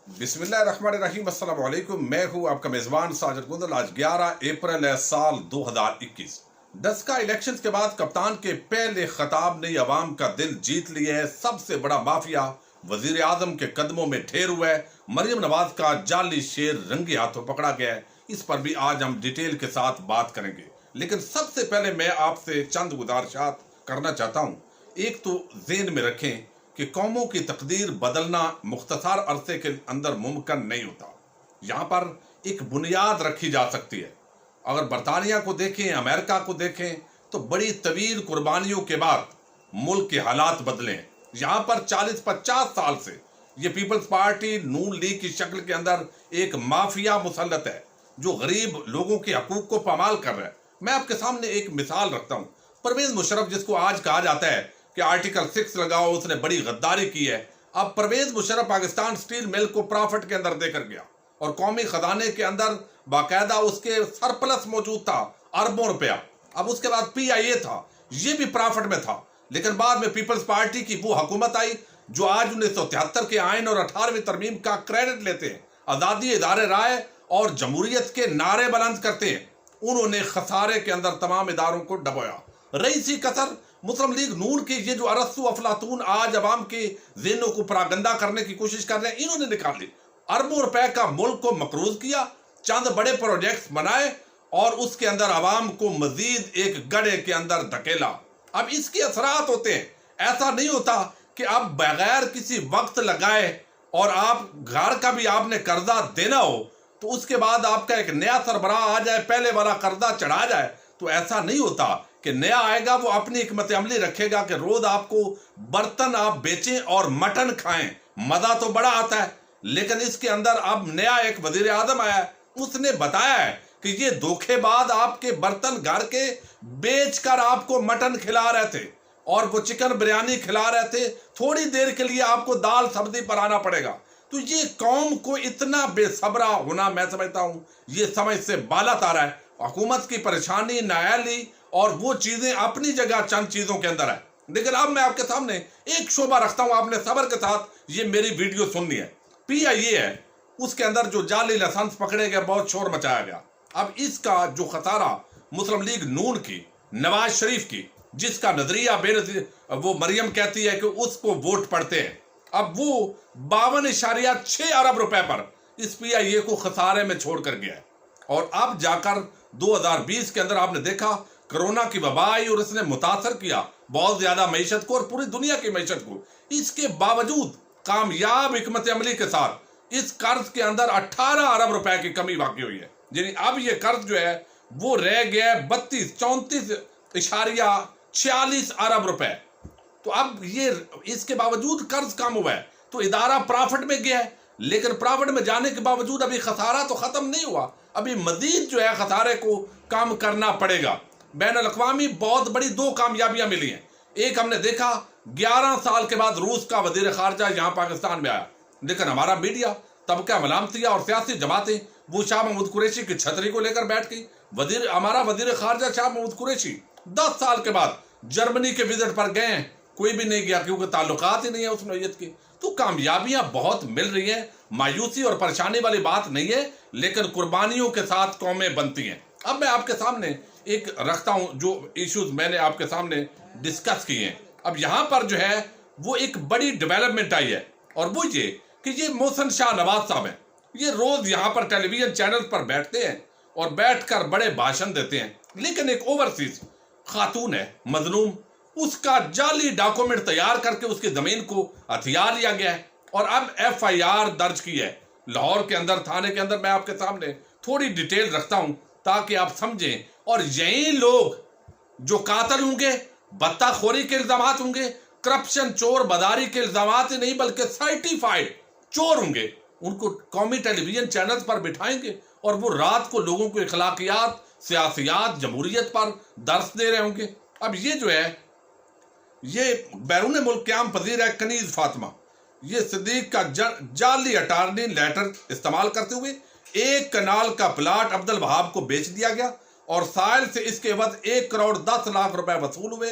بسم اللہ الرحمن الرحیم، السلام علیکم۔ میں ہوں آپ کا میزبان ساجد گندل۔ آج 11 اپریل ہے سال 2021۔ ڈسکا الیکشنز کے بعد کپتان کے پہلے خطاب نے عوام کا دل جیت لیا ہے۔ سب سے بڑا مافیا وزیر اعظم کے قدموں میں ٹھہر ہوا ہے۔ مریم نواز کا جعلی شیر رنگے ہاتھوں پکڑا گیا ہے۔ اس پر بھی آج ہم ڈیٹیل کے ساتھ بات کریں گے، لیکن سب سے پہلے میں آپ سے چند گزارشات کرنا چاہتا ہوں۔ ایک تو ذہن میں رکھیں کہ قوموں کی تقدیر بدلنا مختصر عرصے کے اندر ممکن نہیں ہوتا۔ یہاں پر ایک بنیاد رکھی جا سکتی ہے۔ اگر برطانیہ کو دیکھیں، امریکہ کو دیکھیں، تو بڑی طویل قربانیوں کے بعد ملک کے حالات بدلے ہیں۔ یہاں پر 40-50 سال سے یہ پیپلز پارٹی نون لیگ کی شکل کے اندر ایک مافیا مسلط ہے جو غریب لوگوں کے حقوق کو پامال کر رہا ہے۔ میں آپ کے سامنے ایک مثال رکھتا ہوں۔ پرویز مشرف، جس کو آج کہا جاتا ہے کہ آرٹیکل 6 لگاؤ، اس نے بڑی غداری کی ہے۔ اب پرویز مشرف پاکستان سٹیل مل کو پرافٹ کے اندر دے کر گیا اور قومی خزانے کے اندر باقاعدہ اس کے سرپلس موجود تھا، اربوں روپیہ۔ اب اس کے بعد PIA تھا، یہ بھی پرافٹ میں تھا، لیکن بعد میں پیپلز پارٹی کی وہ حکومت آئی جو آج 1973 کے آئین اور 18ویں ترمیم کا کریڈٹ لیتے ہیں، آزادی، ادارے رائے اور جمہوریت کے نعرے بلند کرتے ہیں۔ انہوں نے خسارے کے اندر تمام اداروں کو ڈبویا۔ رئیسی کثر مسلم لیگ نون کے یہ جو ارسطو افلاطون آج عوام کے ذہنوں کو پراگندہ کرنے کی کوشش کر رہے ہیں، انہوں نے نکالی۔ اربوں روپے کا ملک کو مقروض کیا، چند بڑے پروجیکٹس بنائے اور اس کے اندر عوام کو مزید ایک گڑھے کے اندر دھکیلا۔ اب اس کے اثرات ہوتے ہیں۔ ایسا نہیں ہوتا کہ اب بغیر کسی وقت لگائے اور آپ گھر کا بھی آپ نے قرضہ دینا ہو تو اس کے بعد آپ کا ایک نیا سربراہ آ جائے، پہلے والا قرضہ چڑھا جائے، تو ایسا نہیں ہوتا کہ نیا آئے گا وہ اپنی حکمت عملی رکھے گا کہ روز آپ کو برتن آپ بیچیں اور مٹن کھائیں۔ مزہ تو بڑا آتا ہے، لیکن اس کے اندر اب نیا ایک وزیر اعظم آیا ہے، اس نے بتایا ہے کہ یہ دھوکے بعد آپ کے برتن گھر کے بیچ کر آپ کو مٹن کھلا رہے تھے اور وہ چکن بریانی کھلا رہے تھے، تھوڑی دیر کے لیے آپ کو دال سبزی پر آنا پڑے گا۔ تو یہ قوم کو اتنا بے صبرا ہونا، میں سمجھتا ہوں یہ سمجھ سے بالا تارا ہے۔ حکومت کی پریشانی، نااہلی اور وہ چیزیں اپنی جگہ چند چیزوں کے اندر ہے، لیکن اب میں آپ کے سامنے ایک شعبہ رکھتا ہوں، آپ نے صبر کے ساتھ یہ میری ویڈیو سننی ہے۔ PIA ہے، اس کے اندر جو جعلی لائسنس پکڑے گئے، بہت شور مچایا گیا۔ اب اس کا جو خسارہ مسلم لیگ نون کی، نواز شریف کی، جس کا نظریہ وہ مریم کہتی ہے کہ اس کو ووٹ پڑتے ہیں، اب وہ 52.6 ارب روپے پر اس PIA کو خسارے میں چھوڑ کر گیا ہے۔ اور اب جا کر 2020 کے اندر آپ نے دیکھا کرونا کی وبا آئی اور اس نے متاثر کیا بہت زیادہ معیشت کو اور پوری دنیا کی معیشت کو۔ اس کے باوجود کامیاب حکمت عملی کے ساتھ اس قرض کے اندر 18 ارب روپے کی کمی واقع ہوئی ہے۔ یعنی اب یہ قرض جو ہے وہ رہ گیا ہے 34.46 ارب روپے۔ تو اب یہ اس کے باوجود قرض کم ہوا ہے تو ادارہ پرافٹ میں گیا ہے، لیکن پرافٹ میں جانے کے باوجود ابھی خسارہ تو ختم نہیں ہوا، ابھی مزید جو ہے خسارے کو کم کرنا پڑے گا۔ بین الاقوامی بہت بڑی 2 کامیابیاں ملی ہیں۔ ایک ہم نے دیکھا 11 سال کے بعد روس کا وزیر خارجہ یہاں پاکستان میں آیا، لیکن ہمارا میڈیا، طبقہ ملامتیہ اور سیاسی جماعتیں وہ شاہ محمود قریشی کی چھتری کو لے کر بیٹھ گئی۔ ہمارا وزیر خارجہ شاہ محمود قریشی 10 سال کے بعد جرمنی کے وزٹ پر گئے ہیں، کوئی بھی نہیں گیا کیونکہ تعلقات ہی نہیں ہیں اس نوعیت کی۔ تو کامیابیاں بہت مل رہی ہیں، مایوسی اور پریشانی والی بات نہیں ہے، لیکن قربانیوں کے ساتھ قومیں بنتی ہیں۔ اب میں آپ کے سامنے ایک رکھتا ہوں جو ایشوز میں نے آپ کے سامنے ڈسکس کیے ہیں۔ اب یہاں پر جو ہے وہ ایک بڑی ڈیولپمنٹ آئی ہے، اور وہ یہ کہ یہ محسن شاہ نواز صاحب ہیں، یہ روز یہاں پر ٹیلی ویژن چینل پر بیٹھتے ہیں اور بیٹھ کر بڑے بھاشن دیتے ہیں، لیکن ایک اوورسیز خاتون ہے مظلوم، اس کا جعلی ڈاکومنٹ تیار کر کے اس کی زمین کو ہتھیار لیا گیا ہے اور اب FIR درج کی ہے لاہور کے اندر، تھانے کے اندر۔ میں آپ کے سامنے تھوڑی ڈیٹیل رکھتا ہوں تاکہ آپ سمجھیں، اور یہی لوگ جو قاتل ہوں گے، بتہ خوری کے الزامات ہوں گے، کرپشن، چور بداری کے الزامات ہی نہیں بلکہ سرٹیفائیڈ چور ہوں گے، ان کو قومی ٹیلی ویژن چینلز پر بٹھائیں گے اور وہ رات کو لوگوں کو اخلاقیات، سیاسیات، جمہوریت پر درس دے رہے ہوں گے۔ اب یہ جو ہے یہ بیرون ملک قیام پذیر ہے کنیز فاطمہ، یہ صدیق کا جعلی اٹارنی لیٹر استعمال کرتے ہوئے 1 کنال کا پلاٹ عبدالوہاب کو بیچ دیا گیا اور سائل سے اس کے عوض 1 کروڑ 10 لاکھ روپے وصول ہوئے۔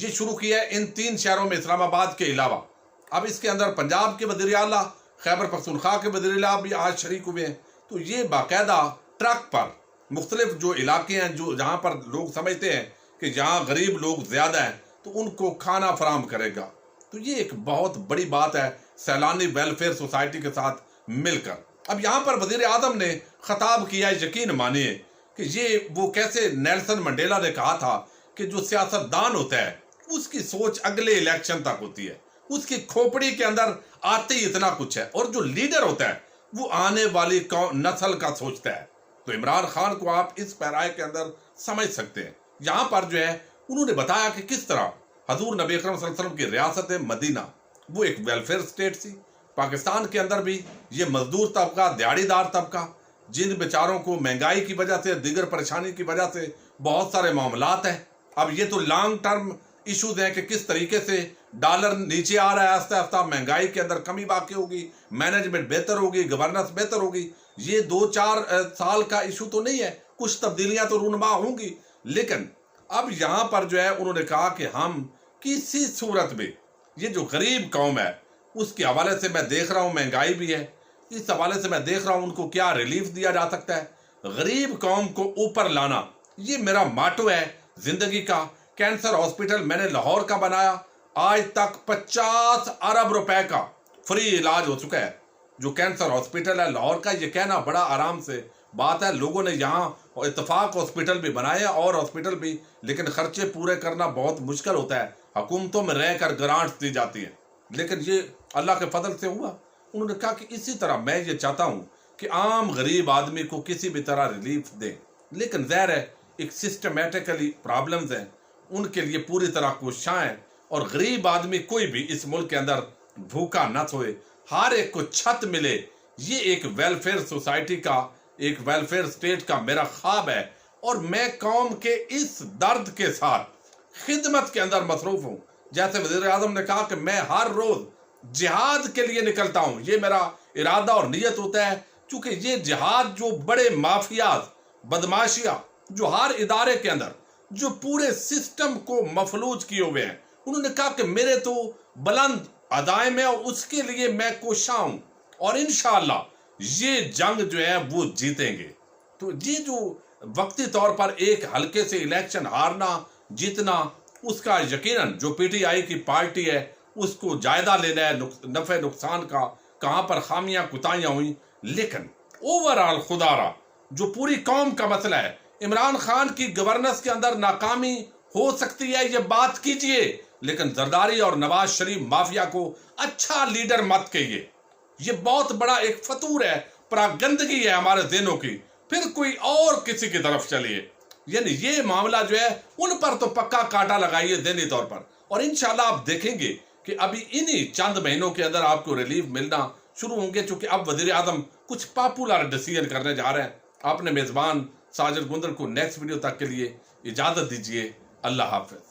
یہ شروع کیا ہے ان 3 شہروں میں اسلام آباد کے علاوہ۔ اب اس کے اندر پنجاب کے وزیر اعلیٰ، خیبر پختونخوا کے وزیر اعلیٰ بھی آج شریک ہوئے ہیں۔ تو یہ باقاعدہ ٹرک پر مختلف جو علاقے ہیں جہاں پر لوگ سمجھتے ہیں کہ جہاں غریب لوگ زیادہ ہیں تو ان کو کھانا فراہم کرے گا۔ تو یہ ایک بہت بڑی بات ہے سیلانی ویلفیئر سوسائٹی کے ساتھ مل کر۔ اب یہاں پر وزیر اعظم نے خطاب کیا، یقین مانیے کہ یہ وہ کیسے نیلسن منڈیلا نے کہا تھا کہ جو سیاستدان ہوتا ہے اس کی سوچ اگلے الیکشن تک ہوتی ہے، اس کی کھوپڑی کے اندر آتے ہی اتنا کچھ ہے، اور جو لیڈر ہوتا ہے وہ آنے والی نسل کا سوچتا ہے۔ تو عمران خان کو آپ اس پیرائے کے اندر سمجھ سکتے ہیں۔ یہاں پر جو ہے انہوں نے بتایا کہ کس طرح حضور نبی اکرم صلی اللہ علیہ وسلم کی ریاست مدینہ وہ ایک ویلفیئر سٹیٹ تھی۔ پاکستان کے اندر بھی یہ مزدور طبقہ، دیہڑی دار طبقہ، جن بیچاروں کو مہنگائی کی وجہ سے، دیگر پریشانی کی وجہ سے بہت سارے معاملات ہیں۔ اب یہ تو لانگ ٹرم ایشوز ہیں کہ کس طریقے سے ڈالر نیچے آ رہا ہے، آہستہ آہستہ مہنگائی کے اندر کمی واقع ہوگی، مینجمنٹ بہتر ہوگی، گورننس بہتر ہوگی۔ یہ 2-4 سال کا ایشو تو نہیں ہے، کچھ تبدیلیاں تو رونما ہوں گی، لیکن اب یہاں پر جو ہے انہوں نے کہا کہ ہم کسی صورت میں یہ جو غریب قوم ہے اس کے حوالے سے میں دیکھ رہا ہوں، مہنگائی بھی ہے، اس حوالے سے میں دیکھ رہا ہوں ان کو کیا ریلیف دیا جا سکتا ہے۔ غریب قوم کو اوپر لانا یہ میرا ماٹو ہے زندگی کا۔ کینسر ہاسپٹل میں نے لاہور کا بنایا، آج تک 50 ارب روپے کا فری علاج ہو چکا ہے۔ جو کینسر ہاسپٹل ہے لاہور کا، یہ کہنا بڑا آرام سے بات ہے، لوگوں نے یہاں اتفاق ہاسپٹل بھی بنائے اور ہاسپٹل بھی، لیکن خرچے پورے کرنا بہت مشکل ہوتا ہے، حکومتوں میں رہ کر گرانٹس دی جاتی ہیں، لیکن یہ اللہ کے فضل سے ہوا۔ انہوں نے کہا کہ اسی طرح میں یہ چاہتا ہوں کہ عام غریب آدمی کو کسی بھی طرح ریلیف دیں، لیکن ظاہر ہے ایک سسٹمیٹیکلی پرابلمز ہیں، ان کے لیے پوری طرح کوشاں ہیں، اور غریب آدمی کوئی بھی اس ملک کے اندر بھوکا نہ سوئے، ہر ایک کو چھت ملے۔ یہ ایک ویلفیئر سوسائٹی کا، ایک ویلفیئر سٹیٹ کا میرا خواب ہے، اور میں قوم کے اس درد کے ساتھ خدمت کے اندر مصروف ہوں۔ جیسے وزیر اعظم نے کہا کہ میں ہر روز جہاد کے لیے نکلتا ہوں، یہ میرا ارادہ اور نیت ہوتا ہے، چونکہ یہ جہاد جو بڑے مافیاز، بدماشیاں جو ہر ادارے کے اندر جو پورے سسٹم کو مفلوج کیے ہوئے ہیں، انہوں نے کہا کہ میرے تو بلند عزائم ہے اور اس کے لیے میں کوشاں ہوں، اور انشاءاللہ یہ جنگ جو ہے وہ جیتیں گے۔ تو یہ جو وقتی طور پر ایک حلقے سے الیکشن ہارنا جیتنا، اس کا یقیناً جو پی ٹی آئی کی پارٹی ہے اس کو جائزہ لینا ہے نفع نقصان کا، کہاں پر خامیاں کوتاہیاں ہوئیں، لیکن اوورآل خدا را جو پوری قوم کا مسئلہ ہے، عمران خان کی گورننس کے اندر ناکامی ہو سکتی ہے، یہ بات کیجئے، لیکن زرداری اور نواز شریف مافیا کو اچھا لیڈر مت کہیے۔ یہ بہت بڑا ایک فطور ہے، پراگندگی ہے ہمارے ذہنوں کی، پھر کوئی اور کسی کی طرف چلیے۔ یعنی یہ معاملہ جو ہے ان پر تو پکا کانٹا لگائیے ذہنی طور پر، اور انشاءاللہ آپ دیکھیں گے کہ ابھی انہی چند مہینوں کے اندر آپ کو ریلیف ملنا شروع ہوں گے، چونکہ اب وزیر اعظم کچھ پاپولر ڈیسیژن کرنے جا رہے ہیں۔ اپنے میزبان ساجد گندر کو نیکسٹ ویڈیو تک کے لیے اجازت دیجیے۔ اللہ حافظ۔